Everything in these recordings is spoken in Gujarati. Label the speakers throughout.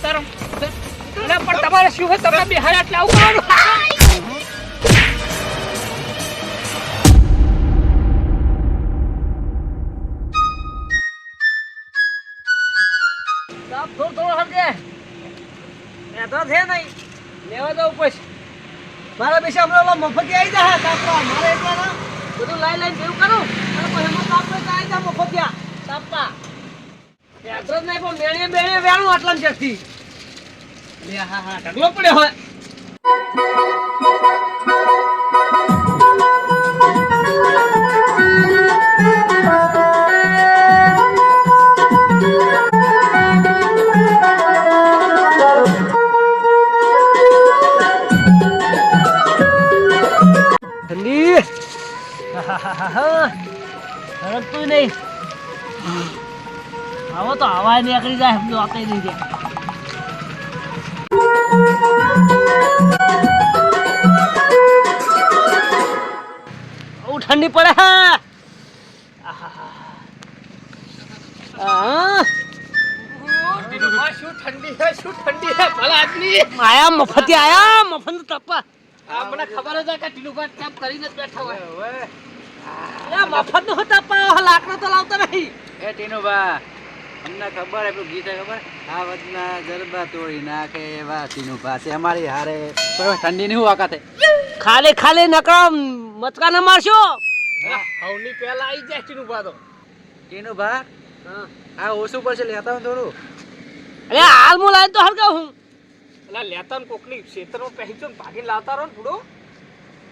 Speaker 1: ઉતારો એટલે પણ તમારે શું હોય તમે બેહાડ એટલે આવું કરવાનું થોડો હરકે એ તો છે નહીં લેવા દઉં પછી મારા પૈસા હમણાં મફતી આવી જાય તાપવા મારે એકલા બધું લાઈ લાઈ જેવું કરું અને પછી એમાં તાપવા આવી જાય મફતિયા તાપવા યાદ જ નહીં પણ મેળીએ બેળીએ વેણું આટલા જગથી હા હા ઢગલો પડ્યો હોય ઠંડી હરકતું નહીં આવો તો હવા નીકળી જાય સમજો આપે નહીં જાય ઠંડી પડે શું ઠંડી હે ભલા આદમી આયા મફતી આયા મફત તપા મને ખબર જ કે ટીલુભાઈ કામ કરીને જ બેઠા હોય મફત નો તપા લાકડો તો લાવતા નહીં
Speaker 2: એ ટીનુભા અમને ખબર હે પેલું ગીત ખબર આ વચના ગરબા તોડી નાખે એવા ટીનુભા છે અમારી હારે ઠંડી ની વાકા છે
Speaker 1: ખાલી ખાલી નકળો મચકા ન મારશો હવની પહેલા આવી જાય ટીનુભા તો
Speaker 2: ટીનુભા આ ઓછું પડશે લેતા હું થોડું
Speaker 1: અરે હાલ હું લાવી તો હરગાવ હું એટલે લેતા કોકની ક્ષેત્રમાં પહેચો ભાગીને લાવતા રહો ને થોડો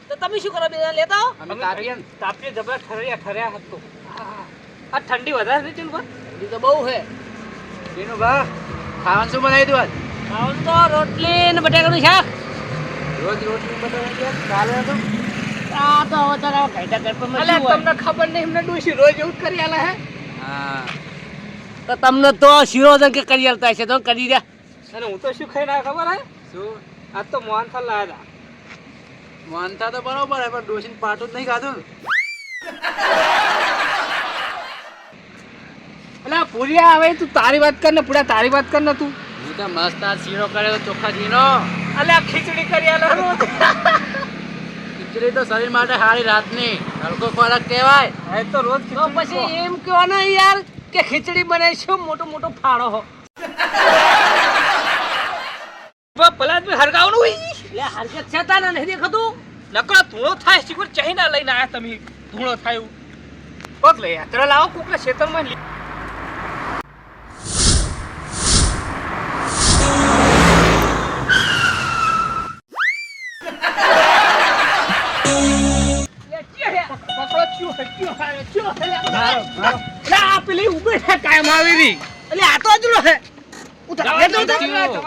Speaker 1: તો તમે શું કરો બે લેતા હો
Speaker 2: અમે
Speaker 1: તાપીએ જબરા ઠર્યા હતો આ ઠંડી વધારે છે ટીનુભા ઠંડી તો બહુ છે
Speaker 2: ટીનુભા ખાવાનું શું બનાવી દઉં આજ
Speaker 1: ખાવાનું તો રોટલી ને બટાકાનું શાક
Speaker 2: રોજ રોટલી બનાવી ચાલે તો
Speaker 1: આ તો હવે તારા કાયદા કરપમાં અલે તમને ખબર નહીં એમને ડોશી રોજ એવું કરી આલે હે
Speaker 2: હા
Speaker 1: તો તમને તો શિરોજન કે કરી આલતા છે તો કરી દે અને હું તો શું ખાઈને આવ્યો ખબર હે
Speaker 2: શું
Speaker 1: આજ તો મોહનથાળ લાયા
Speaker 2: માનતા તો બરોબર હે પણ ડોશીને પાટું જ નહીં ખાધું
Speaker 1: અલા પૂરિયા આવે તું તારી વાત કર ને પૂરા તારી વાત કર ને તું
Speaker 2: હું તો મસ્ત આ શીરો કર્યો ચોખ્ખા ઘીનો
Speaker 1: અલા ખીચડી કરી આલો
Speaker 2: ખીચડી તો શરીર માટે સારી રાતની હલકો ખોરાક કહેવાય
Speaker 1: હવે તો રોજ તો પછી એમ કહો ને યાર કે ખીચડી બનાવી છે મોટો મોટો ફાળો હો ભલા તમે હરગાવનું એટલે હરકત છે તા નથી દેખાતું નકળો ધૂળો થાય શીખર ચહીના લઈને આયા તમે ધૂળો થાય પગ લઈ યાત્રા લાવો કોકના ક્ષેત્રમાં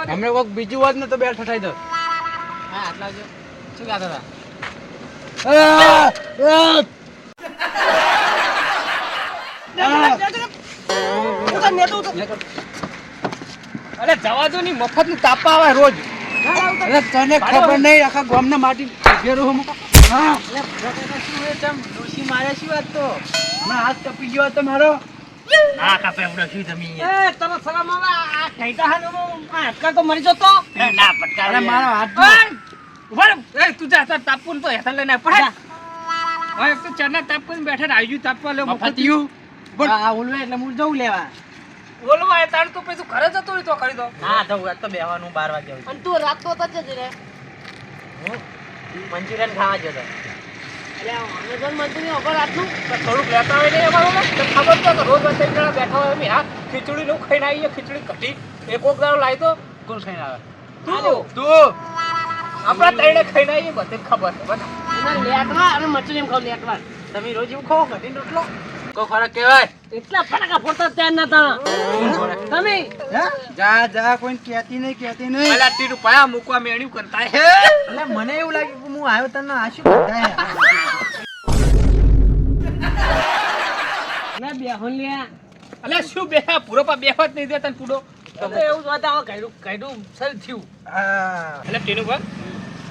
Speaker 2: હમણાં કોઈક બીજું વાત ને તો બે ઠઠાઈ દો હા આટલા જો શું કહેતા
Speaker 1: અરે જવા દો ની મફત નું તાપા આવે રોજ
Speaker 2: અરે તને ખબર નહીં આખા ગામને માટી ઘેરું હું ડોશી મારે શું વાત તો હાથ કપી ગયો હતો મારો
Speaker 1: આ કાપે ઉડો શું તમે એ તને સલામ આવે આ કઈતા હાનો આ હટકા તો મરી જતો ના પટકા
Speaker 2: અરે મારો હાથ
Speaker 1: ઉભા એ તું જા તાપુન તો હેઠળ લઈને પડે હવે તો ચરના તાપુન બેઠા આવ્યું તાપવા લે
Speaker 2: મફતિયું આ ઓલવે એટલે હું જઉં લેવા
Speaker 1: બોલવા એ તાણ તો પછી ઘરે જતો હોય તો કરી દો
Speaker 2: હા તો તો બેવાનું 12 વાગે
Speaker 1: અને તું રાત તો જ રે
Speaker 2: હું મંચુરિયન ખાવા જતો
Speaker 1: અરે અમેઝોન મંચુરિયન ઓફર આટલું થોડુંક લેતા હોય ને અમારો ખબર તો રોજ વચ્ચે જણા બેઠા હોય હા ખીચડી નું ખાઈને આવીએ ખીચડી કઢી એક દાડો લાવી તો
Speaker 2: કોણ ખાઈને આવે
Speaker 1: તું આપણા ત્રણે ખાઈને આવીએ બધે ખબર છે બધા એના લેટવા અને મંચુરિયન ખાવ લેટવા તમે રોજ એવું ખાઓ કઢી રોટલો
Speaker 2: કો ફરક કહેવાય
Speaker 1: એટલા ફટાકા ફોડતા ત્યાં ના તા તમે
Speaker 2: જા જા કોઈ કહેતી નહીં
Speaker 1: અલા તીરું પાયા મૂકવા મેણ્યું કરતા હે
Speaker 2: એટલે મને એવું લાગ્યું કે હું આવ્યો તને આ શું કરતા
Speaker 1: ના બેહો લ્યા અલા શું બેહા પૂરો પા બેહવા જ નહીં દેતા પૂડો તો એવું વાત આવો કાઢું સર થયું એટલે ટીનું બા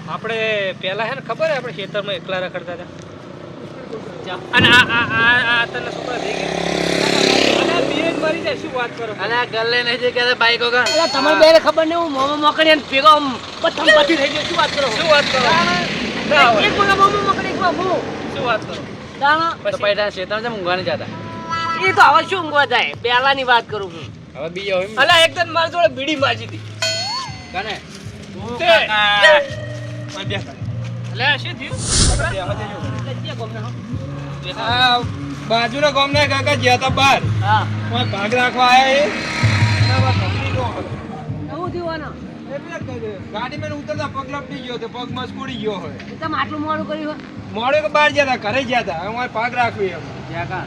Speaker 1: આપણે પહેલા હે ને ખબર હે આપણે ખેતરમાં એકલા રખડતા હતા અને આ તને છોકરા થઈ ગયા
Speaker 2: અલે આ ગલ્લે નહીં જે કહેતા બાઈકો ગણ
Speaker 1: અલા તમને બેને ખબર નહીં હું મોમો મોકડી અને ભેગો આમ બથમ પતી થઈ ગયો. શું વાત કરો? એક મગા મોમો મોકડી એક મોમો. દાણા
Speaker 2: તો પૈસા શેતાન છે ઊંઘવા નહીં જતા
Speaker 1: એ તો હવે શું ઊંઘવા જાય પહેલાની વાત કરું છું.
Speaker 2: હવે બીજો હોય
Speaker 3: અલા એકદમ મારી જોડે બીડી માજી હતી.
Speaker 2: કને
Speaker 3: તે અલે શું થયું?
Speaker 4: આ બાજુના ગામના કાકા જ્યાં તા બહાર
Speaker 1: હા
Speaker 4: કોઈ ભાગ રાખવા આયા
Speaker 1: એવું થયું આના
Speaker 4: ગાડી માં ઉતરતા પગ લપટી ગયો તો પગ મસ્કોડી ગયો હોય
Speaker 1: એ તમે આટલું મોડું કર્યું હોય?
Speaker 4: મોડે કે બહાર ગયા તા ઘરે ગયા તા હવે ભાગ રાખવી એમ
Speaker 2: ત્યાં કાં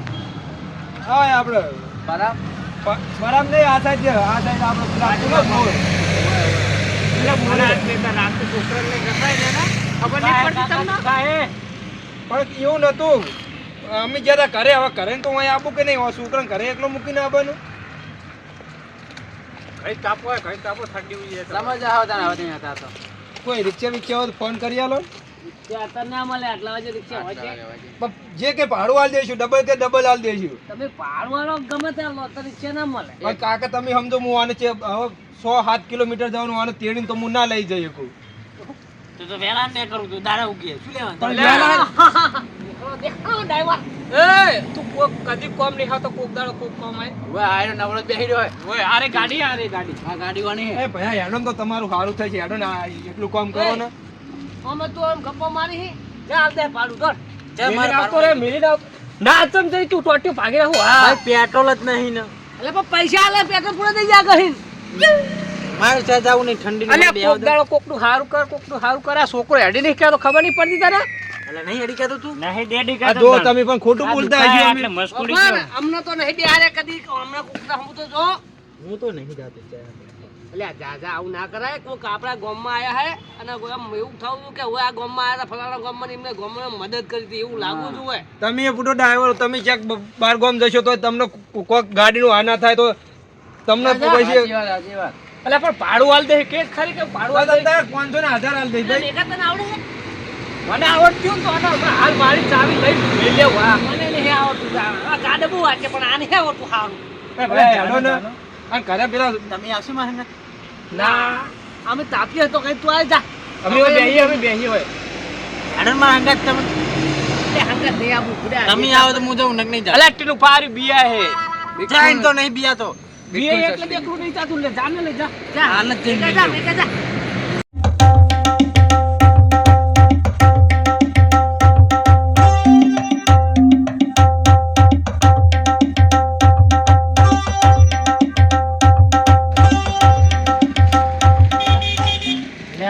Speaker 4: હા આપડે
Speaker 2: બરાબર
Speaker 4: બરાબર નહીં આ સાઈડ છે આ સાઈડ આપડે પેલા પેલો મોર. પેલા મોરે.
Speaker 1: ખબર નહીં પડતી તમને?
Speaker 4: પણ એવું નતું અમે ગયા તા ઘરે હવે ઘરે તો અહીં આવું કે નહીં હવે છોકરાને ઘરે એકલો મૂકીને આવવાનું
Speaker 2: સમજ આવો તાને હવે નહીં હતા તો
Speaker 4: કોઈ રિક્ષા વિક્ષા હોય તો ફોન કરી આલો
Speaker 1: ત્યાં તને ના મળે આટલા વાગે રિક્ષા હોય છે.
Speaker 4: પણ જે કે ભાડું હાલ દઈશું ડબલ કે ડબલ હાલ દઈશું
Speaker 1: તમે પાડવાનો ગમે ત્યાં લો તો રિક્ષા ના મળે.
Speaker 4: પણ કાકા તમે સમજો હું આને છે હવે 100-7 કિલોમીટર જવાનું આને તેડીને તો હું ના લઈ જઈ શકું
Speaker 3: તો વેલા ને કરું તું દાડા ઉગીએ શું લેવાનું?
Speaker 4: પણ વેલા-
Speaker 1: દેખાડો ડ્રાઈવર.
Speaker 3: એ તું કોક કદી કોમ નહીં ખાતો કોક દાડો કોક કોમ આય.
Speaker 2: હવે આયરો નવરો બેહી રહ્યો હોય
Speaker 3: ઓય આરે ગાડી આ
Speaker 2: ગાડી વાની
Speaker 4: એ ભયા હેડો ને તો તમારું સારું થાય છે હેડો ને આ એટલું કામ કરો ને
Speaker 1: અમે તો આમ ગપ્પા મારી હી. જા હાલ દે પાડું કર.
Speaker 3: ના તમ જઈ તું ટોટી ભાગી રહું હા
Speaker 2: પેટ્રોલ જ નહીં ને
Speaker 1: એટલે પણ પૈસા આલે પેટ્રોલ પૂરા દઈ જા કહીન.
Speaker 2: મારે ત્યાં જવું નહીં ઠંડી
Speaker 3: અલે કોક દાડો કોકનું હારું કર કોકનું હારું કર આ છોકરો હેડી નહીં કહેતો ખબર નહીં પડતી તારે
Speaker 2: એટલે નહીં અડી કહેતો તું
Speaker 3: નહીં ડેડી
Speaker 4: આ જો તમે પણ ખોટું બોલતા હશો અમે.
Speaker 1: ખબર? અમને તો નહીં બેહારે કદી હમણાં કુકડા હું તો જો
Speaker 2: હું તો નહીં જાતો
Speaker 1: એટલે જા જા આવું ના કરાય કોક આપણા ગામમાં આયા હે અને કોઈ આમ એવું થયું હતું કે હવે આ ગામમાં આયા હતા ફલાણા ગામમાં ને એમને ગામમાં મદદ કરી હતી એવું લાગુ જોઈએ.
Speaker 4: તમે એ પૂરો ડ્રાઈવર તમે ક્યાંક બાર ગામ જશો તો તમને કોઈક ગાડીનું આ ના થાય તો તમને પછી
Speaker 2: સાચી વાત
Speaker 3: અલે પણ ભાડું હાલ દે કે ખરી કે ભાડું હાલ દે
Speaker 4: 500 ને 1000 હાલ દઈ ભાઈ
Speaker 1: એકા તને આવડે છે?
Speaker 3: મને આવડતું ને તો આના હમણાં હાલ મારી ચાવી લઈ લેવું હા
Speaker 1: મને નહીં આવડતું આ ગાડે બહુ વાંચે પણ આ નહીં આવડતું સારું.
Speaker 4: એ ભાઈ હેડો ને અને ઘરે પેલા
Speaker 2: તમે આવશો મારે ને
Speaker 3: ના
Speaker 1: અમે તાપીએ તો કઈ તું આવી જા
Speaker 3: અમે બેહી હોય
Speaker 2: હેડન માં હંગાત તમે
Speaker 1: એટલે હંગાત નહીં આવું ભૂડા.
Speaker 2: તમે આવો તો હું જઉં નક નહીં જાઉં
Speaker 3: અલે ટીનું પારી બિયા હે
Speaker 2: જાઈન તો નહીં બિયા તો
Speaker 3: બિયા એટલે બેકરું નહીં જાતું લે જાને લઈ જા
Speaker 1: જા
Speaker 2: હાલ જ જઈને
Speaker 1: એકા જા એકા જા.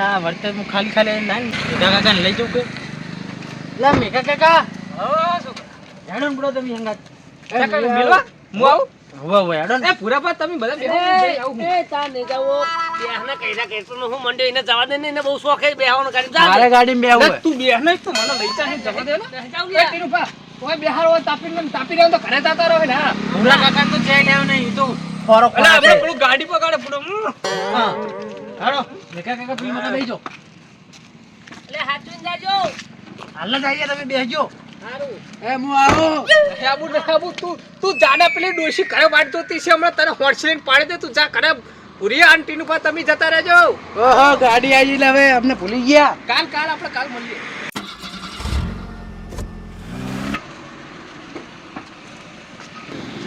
Speaker 2: આ વર્તન હું ખાલી ખાલી ના કાકા લઈ જાઉં કે લા મેકા કાકા હેડન બડો તમે હંગાત
Speaker 3: કાકા મિલવા હું આવું
Speaker 2: હવે હેડન
Speaker 3: એ પૂરા પર તમે બધા બેહો આવું
Speaker 1: એ તા નહીં જાવો બેહને કઈના કઈનું હું મંડે એને જવા દે ને એને બહુ શોખ હે બેહવાનું કરી જા
Speaker 2: મારે ગાડીમાં બેહવું હોય
Speaker 3: તું બેહ નહીં તો મને લઈ જા જવા દે ને
Speaker 1: જાવ
Speaker 3: એ ટીનું પા કોઈ બેહાર હોય તાપી રહ્યો તો ઘરે જતા રહો ને હા
Speaker 2: પૂરા કાકા તો જઈ લેવ નહીં તો ફોરો
Speaker 3: અલે આપણે પેલું ગાડી પકડે પૂરો
Speaker 2: હા હેડો મેકા કાકા તમે મને બેહી જાઓ
Speaker 1: એટલે હાચવીને જાજો
Speaker 2: હાલ જ આવીએ તમે બેહજો
Speaker 1: સારું
Speaker 2: એ હું આવો
Speaker 3: નખાબુ તું જાડા પેલી ડોશી કરે વાટતો તી છે હમણાં તને હોર્સલીન પાડી દે તું જા કરે પુરિયા આંટીનું પા તમે જતા રહેજો
Speaker 2: ઓહો ગાડી આવી એટલે હવે અમને ભૂલી ગયા
Speaker 3: કાલ આપણે કાલ મળીએ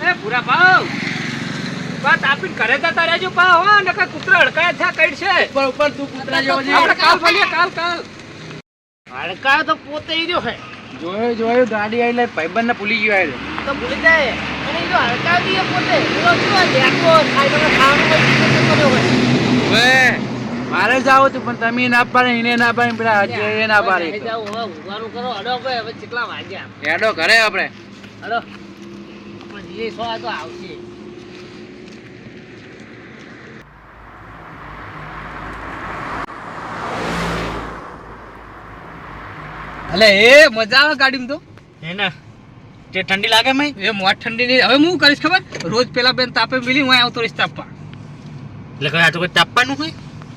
Speaker 3: એ પૂરા ભાવ બા તાપીને ઘરે જતા રહેજો પા હો નકર કૂતરા હડકાયા થયા કઈડ છે
Speaker 2: ઉપર તું કૂતરા જેવો છે
Speaker 3: આપણે કાલ મળીએ કાલ
Speaker 1: હડકાયો તો પોતે ઈ રહ્યો હે
Speaker 2: જોયું ગાડી આવી એટલે ભાઈબંધ ને ભૂલી ગયો આવ્યો
Speaker 1: તો ભૂલી જાય અને ઈ જો હડકાવી દીએ પોતે એનો શું આ લેકો ખાઈ તમે ખાવાનું કર્યો હોય
Speaker 2: હવે મારે જ આવું હતું પણ તમે ના પાડે એને ના પાડે પેલા હજી એ ના પાડે
Speaker 1: હવે જાવ હવે ઊંઘવાનું કરો હડો ભાઈ હવે કેટલા વાગ્યા
Speaker 2: હેડો ઘરે આપણે
Speaker 1: હડો આપણે જઈએ સો આ તો આવશે
Speaker 3: અલે એ મજા આવે ગાડીમાં તો
Speaker 2: હે ને તે ઠંડી લાગે મય
Speaker 3: એ મોટ ઠંડી નહીં હવે હું કરીશ ખબર રોજ પેલા બેન તાપે મિલી હું આવતો રહીશ તાપવા
Speaker 2: એટલે કઈ આ તો કોઈ તાપવાનું હોય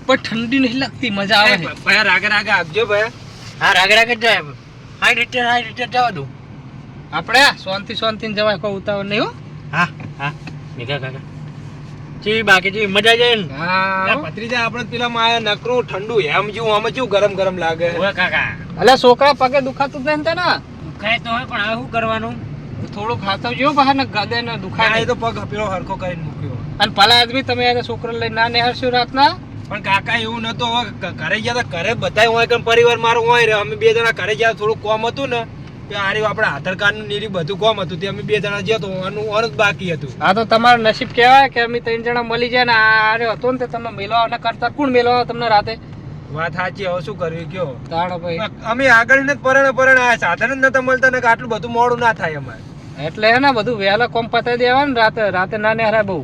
Speaker 3: પણ ઠંડી નહીં લાગતી મજા આવે છે
Speaker 4: ભયા રાગે રાગે આપજો ભયા
Speaker 2: હા રાગે રાગે જ જાય હાઈ રીટર જવા દઉં
Speaker 3: આપણે શાંતિ ને જવાય કોઈ ઉતાવળ નહીં હો
Speaker 2: હા હા મેઘા કાકા ચી બાકી ચી મજા જાય ને
Speaker 3: હા
Speaker 4: ભત્રીજા આપણે પેલા માં નકરું ઠંડુ એમ જેવું આમાં કેવું ગરમ ગરમ લાગે
Speaker 2: ઓય કાકા
Speaker 3: અલ્યા છોકરા પગે દુખાતું જ નહીં ને
Speaker 2: દુખાય તો હોય પણ હવે શું કરવાનું
Speaker 3: થોડું ખાતો જો બહાર ને ગદે ને દુખાય
Speaker 4: ના, એ તો પગ પેલો હરખો કરીને મૂક્યો
Speaker 3: અને ભલા આદમી તમે આ છોકરો લઈને ના નિહાળશો રાતના
Speaker 4: પણ કાકા એવું નતું હવે ઘરે ગયા તા ઘરે બધાય હોય કે પરિવાર મારો હોય રે અમે બે જણા ઘરે ગયા થોડું કોમ હતું ને કે આરી આપણે આધાર કાર્ડ નું નીરી બધું કોમ હતું તે અમે બે જણા ગયા તો આનું જ બાકી હતું
Speaker 3: હા તો તમારું નસીબ કહેવાય કે અમે 3 જણા મળી જાય ને આ રહ્યો હતો ને તે તમને મેળવવા કરતા કોણ મેળવવા તમને રાતે
Speaker 4: વાત સાચી હવે શું કરવી કયો
Speaker 3: તાણો ભાઈ
Speaker 4: અમે આગળ ને પરણે આયા સાધન જ નતા મળતા ને કે આટલું બધું મોડું ના થાય અમારે
Speaker 3: એટલે હે ને બધું વહેલા કોમ પતાવી દેવાનું રાતે રાતે ના નિહાળે બહુ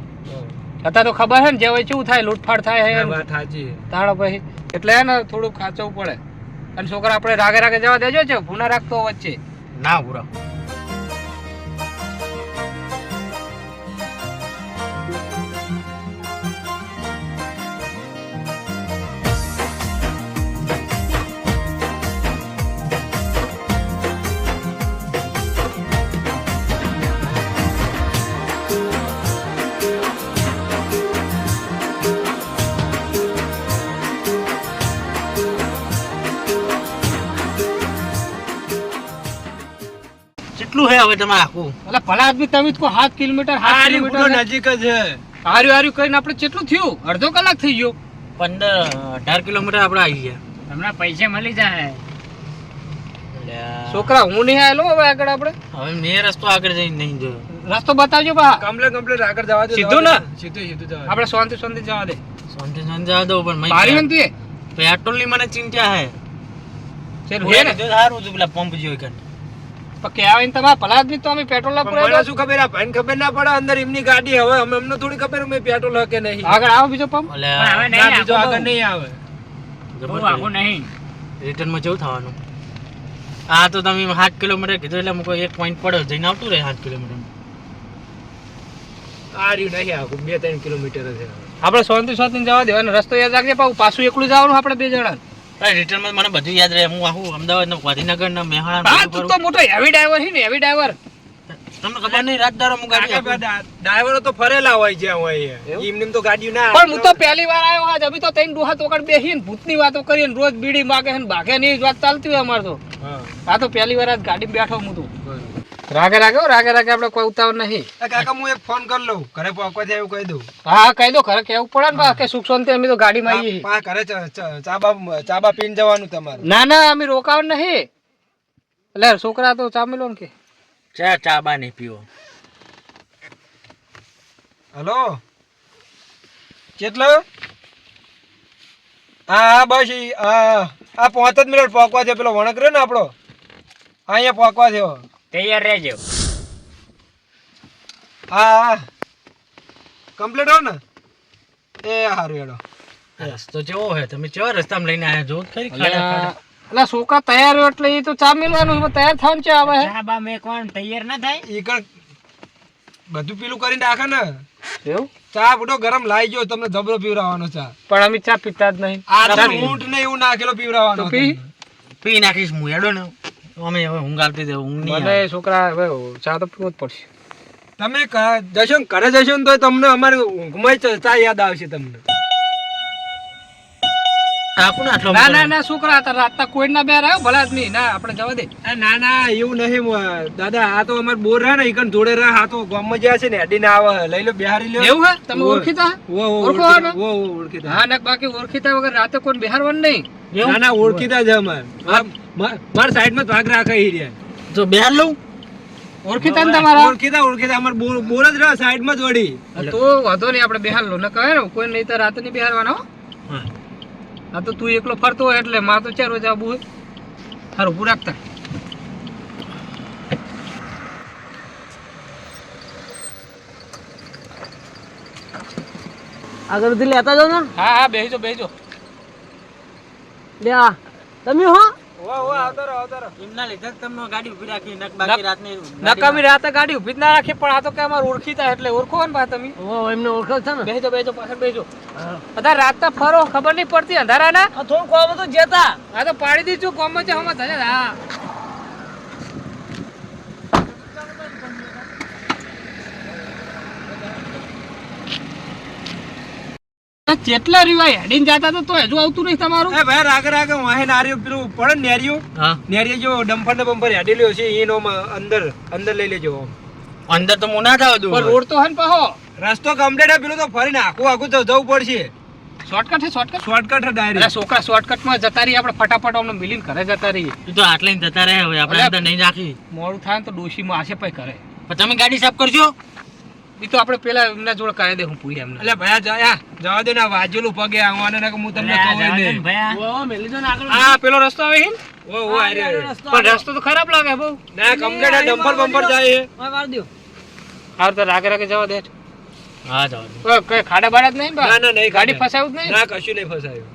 Speaker 3: અત્યારે તો ખબર છે ને જે હોય કેવું થાય લૂંટફાટ થાય હે
Speaker 4: વાત સાચી
Speaker 3: તાણો ભાઈ એટલે હે ને થોડું ખાચવું પડે અને છોકરા આપણે રાગે રાગે જવા દેજો છે ભૂના રાખતો વચ્ચે
Speaker 2: ના પૂરા કેટલું હે હવે તમારે આખું
Speaker 3: એટલે ભલા આદમી તમે જ કહો 7 કિલોમીટર 7
Speaker 4: આરી
Speaker 3: કિલોમીટર
Speaker 4: બધું નજીક જ છે
Speaker 3: હાર્યું હાર્યું કરીને આપણે કેટલું થયું અડધો કલાક થઈ ગયો
Speaker 2: 15-18 કિલોમીટર આપણે આવી ગયા
Speaker 3: હમણાં પૈસા મળી જાય
Speaker 2: અલ્યા,
Speaker 3: છોકરા હું નહીં આવેલો હવે આગળ આપણે
Speaker 2: હવે મેં રસ્તો આગળ જઈને નહીં જોયો
Speaker 3: રસ્તો બતાવજો બા
Speaker 4: કમ્પ્લેટ આગળ જવા દે
Speaker 3: સીધું ને?
Speaker 4: સીધું જવા દે.
Speaker 3: આપણે શાંતિ શાંતિ જવા દે
Speaker 2: શાંતિ શાંતિ જવા દો પણ
Speaker 3: બારી ને તું એ
Speaker 2: પેટ્રોલ ની મને ચિંતા હે
Speaker 3: ચલ હે ને
Speaker 2: સારું હતું પેલા પંપ જોઈ કે
Speaker 3: પણ કે આવે ને તમારા ભલા આદમી તો અમે પેટ્રોલ ના
Speaker 4: પણ મને
Speaker 3: પુરાય
Speaker 4: શું ખબર આ ભાઈને ખબર ના પડે અંદર એમની ગાડી હવે અમને થોડી ખબર અમે પેટ્રોલ હકે નહીં
Speaker 3: આગળ આવો બીજો પંપ
Speaker 2: અલ્યા
Speaker 4: ના, બીજો આગળ નહીં આવે
Speaker 3: નહીં
Speaker 2: રિટર્ન માં જવું થવાનું આ તો તમે 7 કિલોમીટર કીધું એટલે મુકો એક પોઈન્ટ પડ્યો જઈને આવતું રહે 7 કિલોમીટર
Speaker 4: આ રહ્યું નહીં આખું 2-3 કિલોમીટર છે
Speaker 3: આપણે શાંતિ શાંતિ જવા દેવાનો રસ્તો યાદ રાખજે પાછું એકલું જવાનું આપણે 2 જણા
Speaker 2: રિટર્ન માં મને બધું યાદ રહે હું આવું અમદાવાદ ને ગાંધીનગર ને મેહાણા
Speaker 3: હા તું તો મોટો હેવી ડ્રાઈવર છે ને હેવી ડ્રાઈવર
Speaker 2: તમને ખબર નહીં રાત દારો હું ગાડી આપું.
Speaker 4: ડ્રાઈવરો તો ફરેલા હોય જ્યાં હોય એમને તો ગાડીઓ ના
Speaker 3: પણ હું તો પહેલી વાર આવ્યો આજ અભી તો 3 ડોહા તોકડ બેહીને ભૂતની વાતો કરીને રોજ બીડી માગે છે ને ભાગે ની વાત ચાલતી હોય અમાર તો
Speaker 4: હા,
Speaker 3: આ તો પહેલી વાર આજ ગાડી બેઠો હું તો
Speaker 4: બરોબર.
Speaker 3: રાગે રાગે આપણે કોઈ ઉતાવળ નહીં
Speaker 4: એ કાકા હું એક ફોન કરી લઉં ઘરે પહોંચવા થાય એવું કહી દઉં
Speaker 3: હા કહી દો ખરે કેવું પડે ને બા કે સુખ શાંતિ અમે તો ગાડીમાં આવીએ છીએ.
Speaker 4: પા ઘરે ચા બા પીને જવાનું તમારે
Speaker 3: ના ના અમે રોકાવ નહીં એટલે છોકરા તો ચા મેલો ને કે
Speaker 2: ચા બા નહીં પીવો
Speaker 4: હલો કેટલો હા બસ આ 5 જ મિનિટ પહોંચવા છે પેલો વણક રહ્યો ને આપણો અહીંયા પહોંચવા છે
Speaker 3: તૈયાર રહેજો
Speaker 4: હા કમ્પ્લીટ હો ને એ સારું હેડો
Speaker 2: રસ્તો કેવો હે તમે કેવા રસ્તામાં લઈને આયા જો ખરી ખાડા ખાડા
Speaker 3: એટલે છોકરા તૈયાર હોય એટલે એ તો ચા મેલવાનું એમાં તૈયાર થવાનું છે આવે
Speaker 2: બા મેં કોણ તૈયાર ના થાય
Speaker 4: ઈ કણ બધું પેલું કરીને રાખે ને
Speaker 3: એવું
Speaker 4: ચા બધો ગરમ લાવી ગયો તમને જબરો પીવરાવાનો ચા
Speaker 3: પણ અમે ચા પીતા જ નહીં
Speaker 4: આ તો ઊંટ ને એવું નાખેલો પીવરાવાનો
Speaker 3: તો પી
Speaker 2: પી નાખીશ હું હેડો ને અમે હવે ઊંઘ આવતી દે ઊંઘ નહીં
Speaker 3: મને છોકરા હવે ચા તો પીવો જ પડશે
Speaker 4: તમે જશો ને ઘરે જશો ને તો તમને અમારી ઊંઘમાં જ ચા યાદ આવશે તમને
Speaker 2: ટાકું ને આટલો
Speaker 3: ના ના ના છોકરા હતા રાતના કોઈ ના બે રહ્યો ભલા આદમી ના આપણે જવા દે
Speaker 4: ના ના એવું નહીં દાદા આ તો અમાર બોર રહે ને ઈકન જોડે રહે આ તો ગામમાં જ્યાં છે ને હેડીને આવે લઈ લો બિહારી લ્યો
Speaker 3: એવું હે તમે ઓળખીતા ઓળખો ને?
Speaker 4: ઓળખીતા
Speaker 3: હા ને બાકી ઓળખીતા વગર રાતે કોઈ બિહારવાનું નહીં
Speaker 4: ના ના ઓળખીતા છે અમાર માર સાઈડ માં ભાગ રાખે ઈ રહ્યા
Speaker 2: જો બેહાર લઉં
Speaker 3: ઓળખીતા ને તમારા
Speaker 4: ઓળખીતા અમાર બોર જ રહે સાઈડ માં જ વળી
Speaker 3: તો વાંધો નહીં આપણે બિહાર લો ને કહે ને કોઈ નહીં તો રાતે નહીં બિહારવાના હો
Speaker 2: હા
Speaker 3: આ તો તું એકલો ફરતો હોય એટલે માં તો ચાર રોજ આવું હોય સારું ઉભું રાખતા
Speaker 1: આગળથી લેતા જાવ ને
Speaker 3: હા હા બેસજો બેસજો
Speaker 1: લે આ તમે હો
Speaker 4: આવતા રહો
Speaker 2: એમના લીધે જ તમને ગાડી ઊભી રાખી બાકી રાતની
Speaker 3: નકામી રાતે ગાડી ઊભી જ ના રાખી પણ આ તો કે અમારે ઓળખીતા એટલે ઓળખો ને ભાઈ તમે
Speaker 1: ઓ એમને ઓળખો છે ને
Speaker 3: બેસજો બેસજો પાછળ બેસજો અત્યારે રાતના ફરો ખબર નહીં પડતી અંધારાના
Speaker 1: આ થોડું કોમ તો જેતા
Speaker 3: આ તો પાડી દીધું ગામમાં છે હમણાં થશે હા તો જેટલા રીવાય હેડીને જાતા તો હજુ આવતું નહીં તમારું.
Speaker 4: એ ભાઈ રાગે રાગે વાહે નાર્યું પેલું પડે ને નેરિયું
Speaker 3: હા
Speaker 4: નેરિયું જો ડમ્ફર ને બમ્ફર હેડેલ્યો છે એનો અંદર લઈ લેજો.
Speaker 2: અંદર તો હું ના થાવ દઉં.
Speaker 3: પણ રોડ તો હે ને પાહો
Speaker 4: રસ્તો કમ્પ્લીટ પેલું તો ફરીને આખું જવું પડશે.
Speaker 3: શોર્ટકટ છે શોર્ટકટ.
Speaker 4: શોર્ટકટ
Speaker 3: અરે
Speaker 4: ડાયરેક્ટ.
Speaker 3: છોકરા શોર્ટકટમાં જતા રહીએ આપણે ફટાફટ અમને મિલીને ઘરે જતા રહીએ.
Speaker 2: તું તો આટલે જતા રહે હવે આપણે અંદર નહીં નાખી.
Speaker 3: મોડું થાય ને તો ડોશી માં આશે પછી કરે.
Speaker 2: પણ તમે ગાડી સાફ કરજો.
Speaker 3: એ તો આપણે પેલા એમના જોડે કરાવી દે હું પૂરી એમને.
Speaker 4: એટલે ભાઈ જવા દે ને વાજેલું પગે આવવાને ને કે હું તમને કહું નહીં.
Speaker 3: હા પેલો રસ્તો આવે છે ને?
Speaker 4: ઓ આ રહ્યો.
Speaker 3: પણ રસ્તો તો ખરાબ લાગે બહુ.
Speaker 4: ના કમ્પ્લીટ ડમ્ફર બમ્ફર જાય છે.
Speaker 1: વાર દો
Speaker 3: હાર તો રાગે રાગે જવા દે.
Speaker 2: હા જાવ.
Speaker 3: કઈ ખાડા બાડા જ નહીં બા?
Speaker 4: ના ના નહીં
Speaker 3: ગાડી ફસાયું જ નહીં?
Speaker 4: ના કશું નહીં ફસાયું.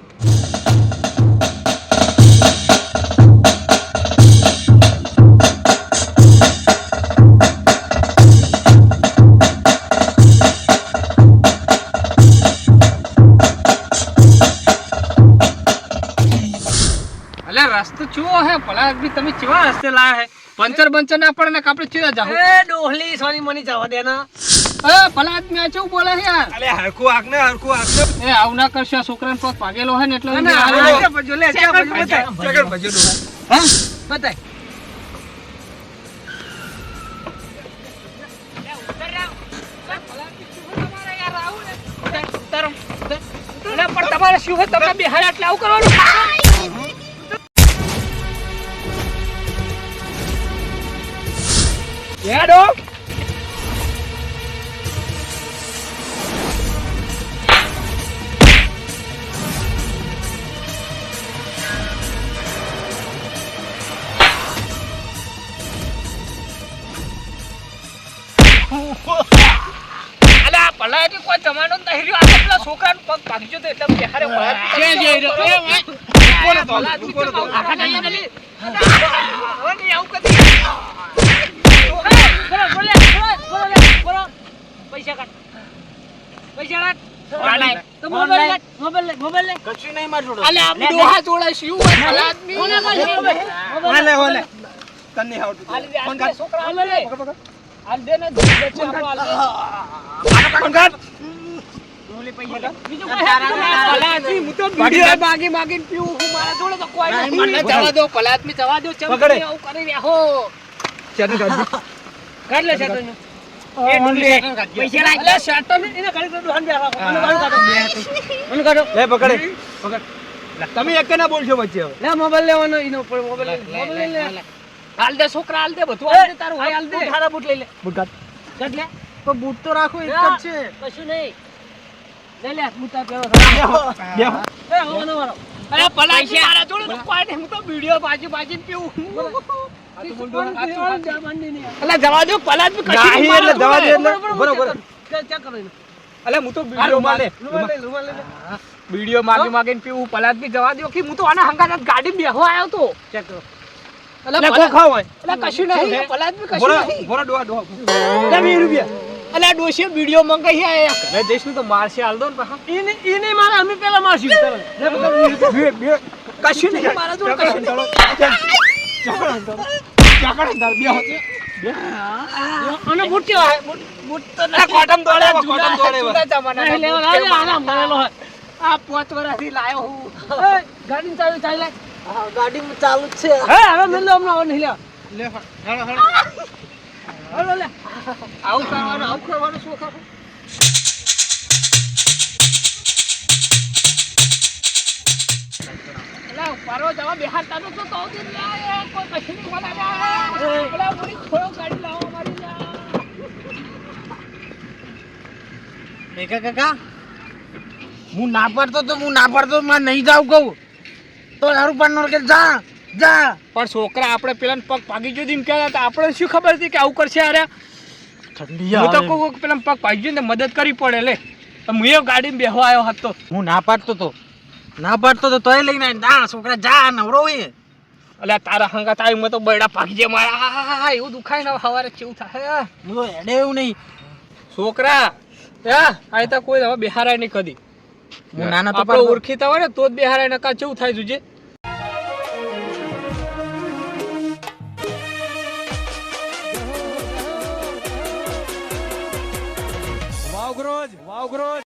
Speaker 3: અલે રસ્તો ચેવો હે ભલા બી તમે કેવા રસ્તે લાયા હે? પંચર બંચર ના પડે ને કે આપણે ચેવા જાવ?
Speaker 1: એ ડોહલી સોની મની જવા દે ના
Speaker 3: એ ભલા આદમી આ કેવું બોલે છે યાર?
Speaker 4: અલે હરખું આંખ ને
Speaker 3: એ આવું ના કરશો આ છોકરાને પગ ભાગેલો હે ને એટલે
Speaker 1: ના,
Speaker 3: ઊંધી
Speaker 1: ના,
Speaker 3: આવે.
Speaker 1: આ ભજો લે ચા ભજો બતાય
Speaker 4: ચકર ભજો ડોહા.
Speaker 3: હા?
Speaker 1: બતાય
Speaker 3: ઉતારો. અલે પણ તમારે શું હે તમે બિહાર એટલે આવું કરવાનું? યાડો અલા ભલા એટલે કોઈ જમાનો જ નહીં રહ્યો. આ પેલા છોકરાનો પગ ભાગ્યો તો એટલે બિહારે વળાવી.
Speaker 4: કોને તો કોને તો
Speaker 3: આખા નહીં ગલી. હવે નહીં આવું કદી.
Speaker 1: બોલો પૈસા કાઢ પૈસા કાઢ
Speaker 3: કાઢ.
Speaker 1: તો મોબાઈલ લે
Speaker 4: કશું નહીં માર જોડો.
Speaker 3: અલે આપણે ડોહા જોડે શું હોય ભલા આદમી?
Speaker 4: ઓલે ઓલે તને આવતું.
Speaker 3: હાલી દે,
Speaker 4: ફોન
Speaker 3: હાલી દે,
Speaker 4: કાઢ.
Speaker 3: છોકરા હાલી દે. હાલી દે ને, બચ્ચે આપણો હાલી દે.
Speaker 4: ફોન કાઢ.
Speaker 1: બીજું
Speaker 3: ભલા આદમી, હું તો વિડીયો માગીને પીવું છું. મારા જોડે તો કોઈ નહીં. મને જવા દો, ભલા આદમી જવા દો. ચમ
Speaker 4: પકડે.
Speaker 3: તમે આવું કરી રહ્યા
Speaker 4: ચાનું કાઢ.
Speaker 1: કાઢ લે શેતરનું.
Speaker 3: પૈસા લાગ. અલે શેટર ને
Speaker 1: એને કાઢી તો હાન બે મને કાઢો
Speaker 4: લે પકડે. પકડ. તમે એક ના બોલશો વચ્ચે હવે.
Speaker 1: લે મોબાઈલ લેવાનો એનો ઉપર મોબાઈલ લે
Speaker 3: હાલ દે છોકરા, હાલ દે બધું હાલ દે. તારું ભાઈ હાલ દે.
Speaker 1: તારા બૂટ લઈ લે
Speaker 4: બુટ કાઢ.
Speaker 1: કાઢ લે
Speaker 4: તો બૂટ તો રાખો એક
Speaker 1: ના,
Speaker 4: જ છે.
Speaker 1: કશું નહીં લે લે બૂટ આ પેલો
Speaker 4: બેહો. બેહો.
Speaker 1: એ હોવાનો વાળો
Speaker 3: અરે ભલા આદમી, મારા જોડે તો કોઈ નહીં. હું તો વિડીયો બાજી પીવું. અલા જવા દો, ભલા આદમી કશું
Speaker 4: નહીં
Speaker 3: નહીં
Speaker 4: એટલે
Speaker 3: મારા
Speaker 4: જવા દે
Speaker 3: જોડે.
Speaker 4: એટલે. બરોબર.
Speaker 1: ચેક કરો એને
Speaker 3: અલે હું તો વિડીયો વિડીયો માગીને પીવું. ભલા આદમી જવા દો કે હું તો આના હંગાત ગાડી બેહવા આવ્યો તો.
Speaker 1: ચેક કરો
Speaker 3: અલા
Speaker 4: લે
Speaker 3: ભલા-
Speaker 4: કો ખાવ હોય.
Speaker 3: અલા કશું નહીં. ભલા આદમી કશું
Speaker 4: બોરા
Speaker 3: નહીં.
Speaker 4: બોરા ડોહા ડોહા. લે 20 રૂપિયા.
Speaker 3: અલા ડોશી વિડીયો મંગાઈ આયા. ઘરે જઈશું તો મારશે હાલ દો ને પાછા.
Speaker 1: ઈને મારા અમે પેલા મારશું લે બધા
Speaker 4: બે બે
Speaker 3: કશું નહીં મારા જોડે કશું નહીં.
Speaker 1: અને બૂટ કેવા હે બૂટ તો
Speaker 4: કોટમ દોડે
Speaker 3: અલા
Speaker 4: કોટમ દોડે
Speaker 3: જૂના જમાનાના
Speaker 1: નહીં લેવા લાગે આના મારેલો હે
Speaker 3: આ 5 વર્ષથી લાયો હું.
Speaker 1: એ ગાડી ચાલુ ચાલી લે ગાડી ચાલુ જ છે હે હવે મિલ હમણાં નહીં લે હાલો લે
Speaker 3: આવું કરવાનું શું કરું? અલા પારો જવા બેહારતા નતો તો આવતી જ લા, કોઈ કશું નહીં બોલાવે. અલા પૂરી થોડો ગાડી લાવો મારી લા.
Speaker 2: કાકા હું ના પાડતો માં નહીં જાવ કહું તો હારું પાડનો કે જા જા.
Speaker 3: પણ છોકરા આપણે પેલા પગ ભાગી ગયો એમ કહેતા હતા. આપણે શું ખબર હતી કે આવું કરશે અરે?
Speaker 2: ઠંડી
Speaker 3: હું તો
Speaker 2: આવે.
Speaker 3: કોઈ પેલા પગ ભાગી ગયો ને મદદ કરવી પડે લે. હું એ ગાડીમાં બેહવા આવ્યો હતો.
Speaker 2: હું ના પાડતો તો તોય લઈને આવીને જા છોકરા જા નવરો હોય.
Speaker 3: અલ્યા તારા હંગાત આવી મેં તો બૈડા ભાગી જાય મારા. હા એવું દુખાય ને સવારે કેવું થાય
Speaker 2: હું તો હેડે એવું નહીં.
Speaker 3: છોકરા. આ તો કોઈ હવે બિહારાય નહીં કદી.
Speaker 2: હું નાના તો
Speaker 3: આપણે
Speaker 2: પાડતો.
Speaker 3: ઓળખીતા હોય ને તો જ બિહારાય નકા કેવું થાય જોજે.
Speaker 4: વાવગ્રોજ વાવગ્રોજ